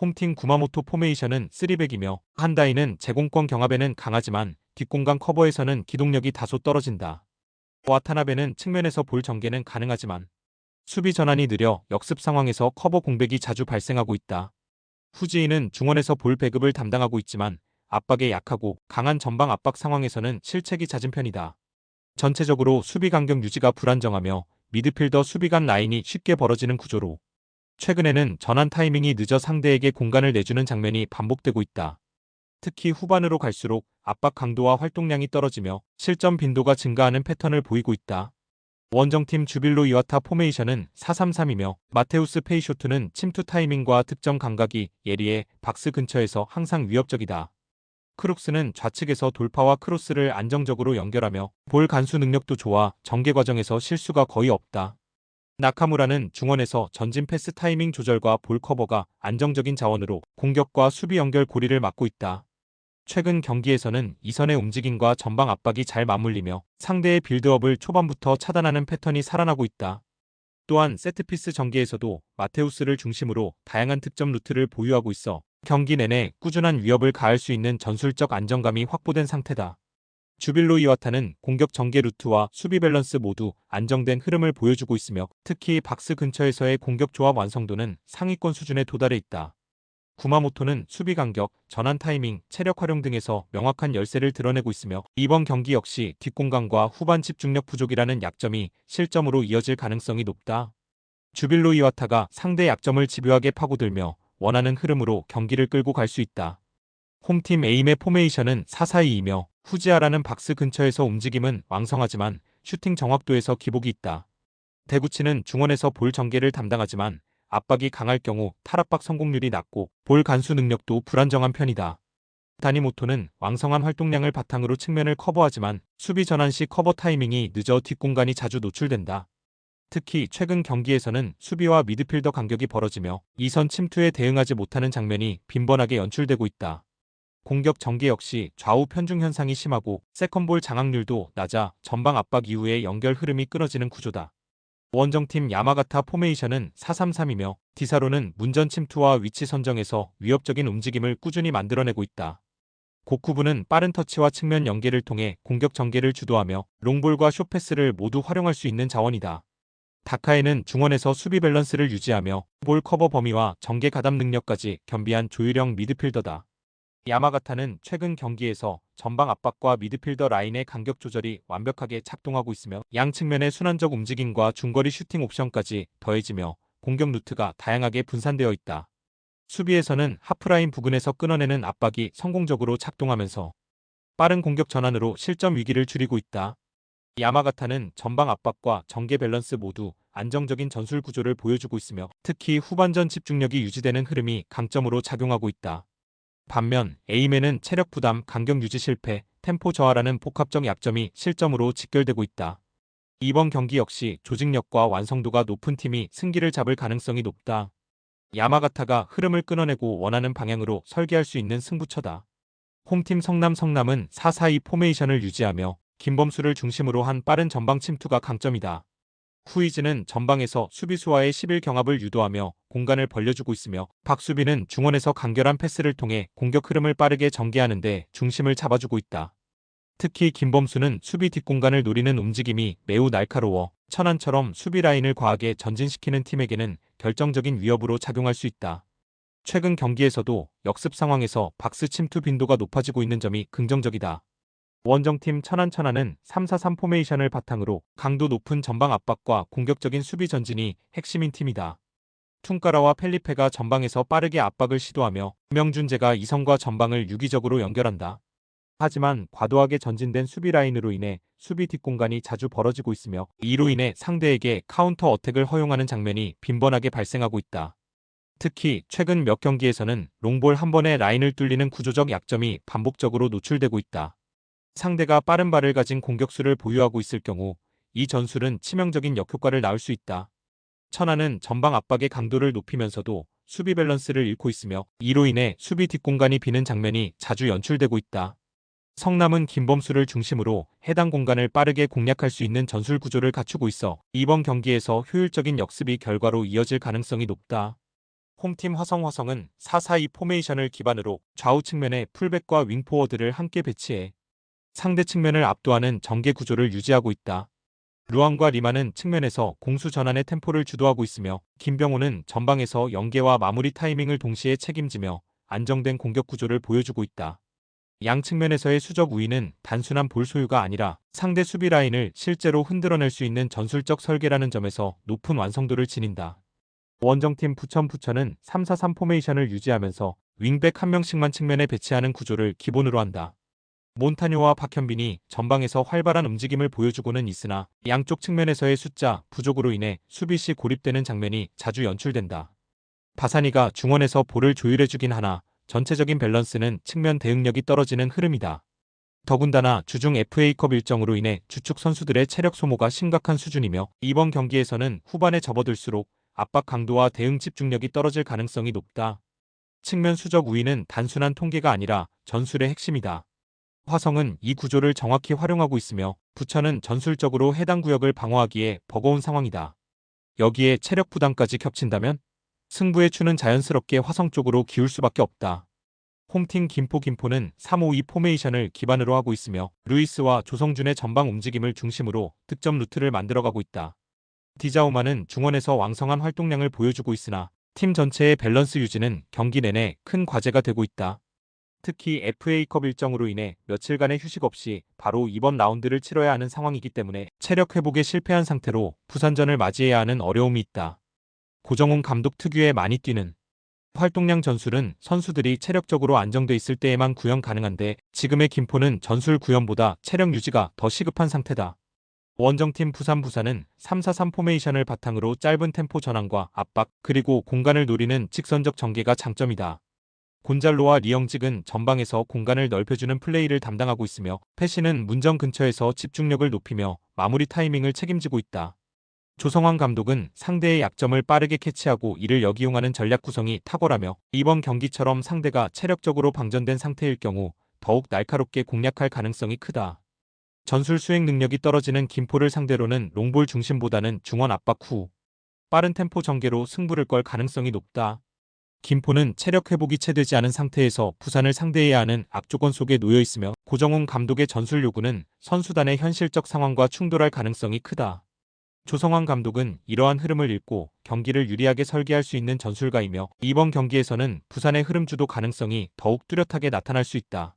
홈팀 구마모토 포메이션은 3백이며 한다이는 제공권 경합에는 강하지만 뒷공간 커버에서는 기동력이 다소 떨어진다. 와타나베는 측면에서 볼 전개는 가능하지만 수비 전환이 느려 역습 상황에서 커버 공백이 자주 발생하고 있다. 후지인은 중원에서 볼 배급을 담당하고 있지만 압박에 약하고 강한 전방 압박 상황에서는 실책이 잦은 편이다. 전체적으로 수비 간격 유지가 불안정하며 미드필더 수비 간 라인이 쉽게 벌어지는 구조로 최근에는 전환 타이밍이 늦어 상대에게 공간을 내주는 장면이 반복되고 있다. 특히 후반으로 갈수록 압박 강도와 활동량이 떨어지며 실점 빈도가 증가하는 패턴을 보이고 있다. 원정팀 주빌로 이와타 포메이션은 4-3-3이며 마테우스 페이쇼트는 침투 타이밍과 득점 감각이 예리해 박스 근처에서 항상 위협적이다. 크룩스는 좌측에서 돌파와 크로스를 안정적으로 연결하며 볼 간수 능력도 좋아 전개 과정에서 실수가 거의 없다. 나카무라는 중원에서 전진 패스 타이밍 조절과 볼 커버가 안정적인 자원으로 공격과 수비 연결 고리를 맡고 있다. 최근 경기에서는 이선의 움직임과 전방 압박이 잘 맞물리며 상대의 빌드업을 초반부터 차단하는 패턴이 살아나고 있다. 또한 세트피스 전개에서도 마테우스를 중심으로 다양한 득점 루트를 보유하고 있어 경기 내내 꾸준한 위협을 가할 수 있는 전술적 안정감이 확보된 상태다. 주빌로 이와타는 공격 전개 루트와 수비 밸런스 모두 안정된 흐름을 보여주고 있으며 특히 박스 근처에서의 공격 조합 완성도는 상위권 수준에 도달해 있다. 구마모토는 수비 간격, 전환 타이밍, 체력 활용 등에서 명확한 열세를 드러내고 있으며 이번 경기 역시 뒷공간과 후반 집중력 부족이라는 약점이 실점으로 이어질 가능성이 높다. 주빌로 이와타가 상대 약점을 집요하게 파고들며 원하는 흐름으로 경기를 끌고 갈 수 있다. 홈팀 에임의 포메이션은 4-4-2이며 후지아라는 박스 근처에서 움직임은 왕성하지만 슈팅 정확도에서 기복이 있다. 대구치는 중원에서 볼 전개를 담당하지만 압박이 강할 경우 탈압박 성공률이 낮고 볼 간수 능력도 불안정한 편이다. 다니모토는 왕성한 활동량을 바탕으로 측면을 커버하지만 수비 전환 시 커버 타이밍이 늦어 뒷공간이 자주 노출된다. 특히 최근 경기에서는 수비와 미드필더 간격이 벌어지며 이선 침투에 대응하지 못하는 장면이 빈번하게 연출되고 있다. 공격 전개 역시 좌우 편중 현상이 심하고 세컨볼 장악률도 낮아 전방 압박 이후에 연결 흐름이 끊어지는 구조다. 원정팀 야마가타 포메이션은 4-3-3이며 디사로는 문전 침투와 위치 선정에서 위협적인 움직임을 꾸준히 만들어내고 있다. 고쿠부는 빠른 터치와 측면 연계를 통해 공격 전개를 주도하며 롱볼과 숏패스를 모두 활용할 수 있는 자원이다. 다카에는 중원에서 수비 밸런스를 유지하며 볼 커버 범위와 전개 가담 능력까지 겸비한 조율형 미드필더다. 야마가타는 최근 경기에서 전방 압박과 미드필더 라인의 간격 조절이 완벽하게 작동하고 있으며 양 측면의 순환적 움직임과 중거리 슈팅 옵션까지 더해지며 공격 루트가 다양하게 분산되어 있다. 수비에서는 하프라인 부근에서 끊어내는 압박이 성공적으로 작동하면서 빠른 공격 전환으로 실점 위기를 줄이고 있다. 야마가타는 전방 압박과 전개 밸런스 모두 안정적인 전술 구조를 보여주고 있으며 특히 후반전 집중력이 유지되는 흐름이 강점으로 작용하고 있다. 반면 에이맨은 체력 부담, 간격 유지 실패, 템포 저하라는 복합적 약점이 실점으로 직결되고 있다. 이번 경기 역시 조직력과 완성도가 높은 팀이 승기를 잡을 가능성이 높다. 야마가타가 흐름을 끊어내고 원하는 방향으로 설계할 수 있는 승부처다. 홈팀 성남은 4-4-2 포메이션을 유지하며 김범수를 중심으로 한 빠른 전방 침투가 강점이다. 후이즈는 전방에서 수비수와의 11 경합을 유도하며 공간을 벌려주고 있으며 박수빈은 중원에서 간결한 패스를 통해 공격 흐름을 빠르게 전개하는 데 중심을 잡아주고 있다. 특히 김범수는 수비 뒷공간을 노리는 움직임이 매우 날카로워 천안처럼 수비 라인을 과하게 전진시키는 팀에게는 결정적인 위협으로 작용할 수 있다. 최근 경기에서도 역습 상황에서 박스 침투 빈도가 높아지고 있는 점이 긍정적이다. 원정팀 천안은 3-4-3 포메이션을 바탕으로 강도 높은 전방 압박과 공격적인 수비 전진이 핵심인 팀이다. 퉁까라와 펠리페가 전방에서 빠르게 압박을 시도하며 명준재가 이선과 전방을 유기적으로 연결한다. 하지만 과도하게 전진된 수비 라인으로 인해 수비 뒷공간이 자주 벌어지고 있으며 이로 인해 상대에게 카운터 어택을 허용하는 장면이 빈번하게 발생하고 있다. 특히 최근 몇 경기에서는 롱볼 한 번에 라인을 뚫리는 구조적 약점이 반복적으로 노출되고 있다. 상대가 빠른 발을 가진 공격수를 보유하고 있을 경우 이 전술은 치명적인 역효과를 낳을 수 있다. 천안은 전방 압박의 강도를 높이면서도 수비 밸런스를 잃고 있으며 이로 인해 수비 뒷공간이 비는 장면이 자주 연출되고 있다. 성남은 김범수를 중심으로 해당 공간을 빠르게 공략할 수 있는 전술 구조를 갖추고 있어 이번 경기에서 효율적인 역습이 결과로 이어질 가능성이 높다. 홈팀 화성은 4-4-2 포메이션을 기반으로 좌우 측면에 풀백과 윙포워드를 함께 배치해 상대 측면을 압도하는 전개 구조를 유지하고 있다. 루앙과 리마는 측면에서 공수 전환의 템포를 주도하고 있으며 김병호는 전방에서 연계와 마무리 타이밍을 동시에 책임지며 안정된 공격 구조를 보여주고 있다. 양 측면에서의 수적 우위는 단순한 볼 소유가 아니라 상대 수비 라인을 실제로 흔들어낼 수 있는 전술적 설계라는 점에서 높은 완성도를 지닌다. 원정팀 부천은 3-4-3 포메이션을 유지하면서 윙백 한 명씩만 측면에 배치하는 구조를 기본으로 한다. 몬타뇨와 박현빈이 전방에서 활발한 움직임을 보여주고는 있으나 양쪽 측면에서의 숫자 부족으로 인해 수비 시 고립되는 장면이 자주 연출된다. 바사니가 중원에서 볼을 조율해주긴 하나 전체적인 밸런스는 측면 대응력이 떨어지는 흐름이다. 더군다나 주중 FA컵 일정으로 인해 주축 선수들의 체력 소모가 심각한 수준이며 이번 경기에서는 후반에 접어들수록 압박 강도와 대응 집중력이 떨어질 가능성이 높다. 측면 수적 우위는 단순한 통계가 아니라 전술의 핵심이다. 화성은 이 구조를 정확히 활용하고 있으며 부천은 전술적으로 해당 구역을 방어하기에 버거운 상황이다. 여기에 체력 부담까지 겹친다면 승부의 추는 자연스럽게 화성 쪽으로 기울 수밖에 없다. 홈팀 김포는 3-5-2 포메이션을 기반으로 하고 있으며 루이스와 조성준의 전방 움직임을 중심으로 득점 루트를 만들어가고 있다. 디자오마는 중원에서 왕성한 활동량을 보여주고 있으나 팀 전체의 밸런스 유지는 경기 내내 큰 과제가 되고 있다. 특히 FA컵 일정으로 인해 며칠간의 휴식 없이 바로 이번 라운드를 치러야 하는 상황이기 때문에 체력 회복에 실패한 상태로 부산전을 맞이해야 하는 어려움이 있다. 고정훈 감독 특유의 많이 뛰는 활동량 전술은 선수들이 체력적으로 안정돼 있을 때에만 구현 가능한데 지금의 김포는 전술 구현보다 체력 유지가 더 시급한 상태다. 원정팀 부산은 3-4-3 포메이션을 바탕으로 짧은 템포 전환과 압박 그리고 공간을 노리는 직선적 전개가 장점이다. 곤잘로와 리영직은 전방에서 공간을 넓혀주는 플레이를 담당하고 있으며 패시는 문정 근처에서 집중력을 높이며 마무리 타이밍을 책임지고 있다. 조성환 감독은 상대의 약점을 빠르게 캐치하고 이를 역이용하는 전략 구성이 탁월하며 이번 경기처럼 상대가 체력적으로 방전된 상태일 경우 더욱 날카롭게 공략할 가능성이 크다. 전술 수행 능력이 떨어지는 김포를 상대로는 롱볼 중심보다는 중원 압박 후 빠른 템포 전개로 승부를 걸 가능성이 높다. 김포는 체력 회복이 채 되지 않은 상태에서 부산을 상대해야 하는 악조건 속에 놓여 있으며 고정훈 감독의 전술 요구는 선수단의 현실적 상황과 충돌할 가능성이 크다. 조성환 감독은 이러한 흐름을 읽고 경기를 유리하게 설계할 수 있는 전술가이며 이번 경기에서는 부산의 흐름 주도 가능성이 더욱 뚜렷하게 나타날 수 있다.